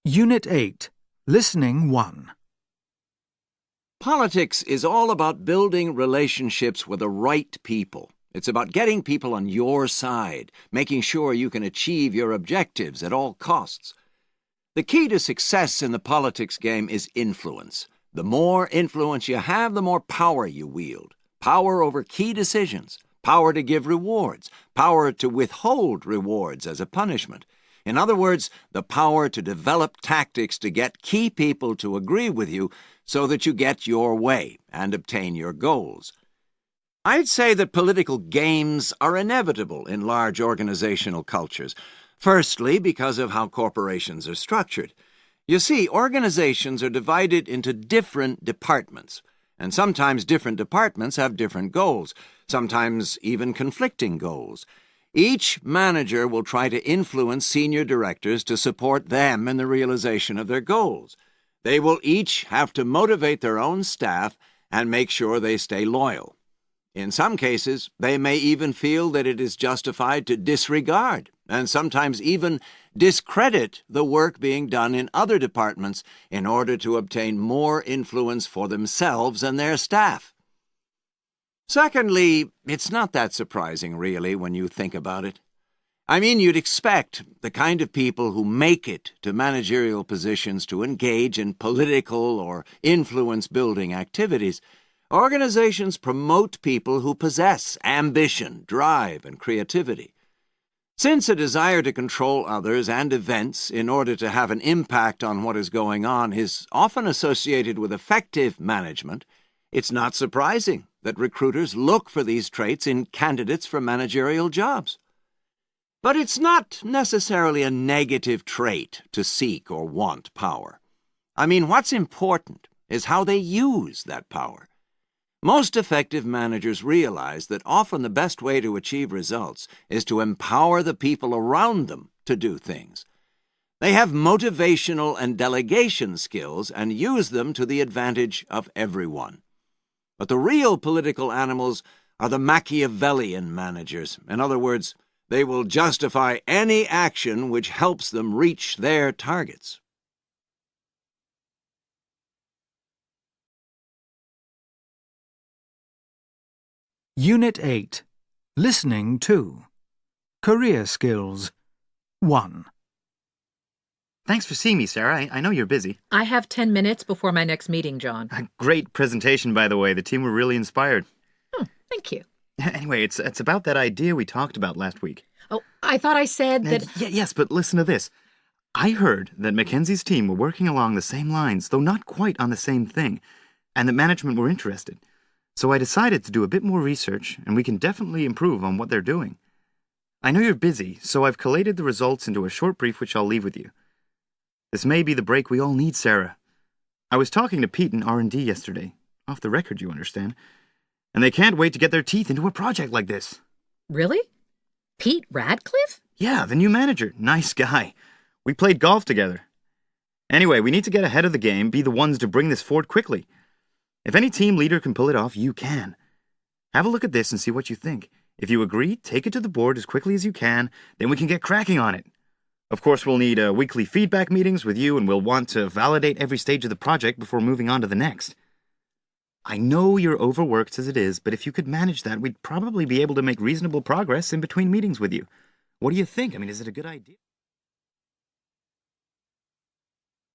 Unit 8. Listening 1. Politics is all about building relationships with the right people. It's about getting people on your side, making sure you can achieve your objectives at all costs. The key to success in the politics game is influence. The more influence you have, the more power you wield. Power over key decisions, power to give rewards, power to withhold rewards as a punishment. In other words, the power to develop tactics to get key people to agree with you so that you get your way and obtain your goals. I'd say that political games are inevitable in large organizational cultures. Firstly, because of how corporations are structured. You see, organizations are divided into different departments, and sometimes different departments have different goals, sometimes even conflicting goals. Each manager will try to influence senior directors to support them in the realization of their goals. They will each have to motivate their own staff and make sure they stay loyal. In some cases, they may even feel that it is justified to disregard and sometimes even discredit the work being done in other departments in order to obtain more influence for themselves and their staff. Secondly, it's not that surprising, really, when you think about it. I mean, you'd expect the kind of people who make it to managerial positions to engage in political or influence-building activities. Organizations promote people who possess ambition, drive, and creativity. Since a desire to control others and events in order to have an impact on what is going on is often associated with effective management, it's not surprising that recruiters look for these traits in candidates for managerial jobs. But it's not necessarily a negative trait to seek or want power. I mean, what's important is how they use that power. Most effective managers realize that often the best way to achieve results is to empower the people around them to do things. They have motivational and delegation skills and use them to the advantage of everyone. But the real political animals are the Machiavellian managers. In other words, they will justify any action which helps them reach their targets. Unit 8. Listening 2. Career Skills 1. Thanks for seeing me, Sarah. I know you're busy. I have 10 minutes before my next meeting, John. A great presentation, by the way. The team were really inspired. Thank you. Anyway, it's about that idea we talked about last week. Oh, I thought I said that... Yes, but listen to this. I heard that Mackenzie's team were working along the same lines, though not quite on the same thing, and that management were interested. So I decided to do a bit more research, and we can definitely improve on what they're doing. I know you're busy, so I've collated the results into a short brief which I'll leave with you. This may be the break we all need, Sarah. I was talking to Pete in R&D yesterday, off the record, you understand, and they can't wait to get their teeth into a project like this. Really? Pete Radcliffe? Yeah, the new manager. Nice guy. We played golf together. Anyway, we need to get ahead of the game, be the ones to bring this forward quickly. If any team leader can pull it off, you can. Have a look at this and see what you think. If you agree, take it to the board as quickly as you can, then we can get cracking on it. Of course, we'll need weekly feedback meetings with you, and we'll want to validate every stage of the project before moving on to the next. I know you're overworked as it is, but if you could manage that, we'd probably be able to make reasonable progress in between meetings with you. What do you think? I mean, is it a good idea?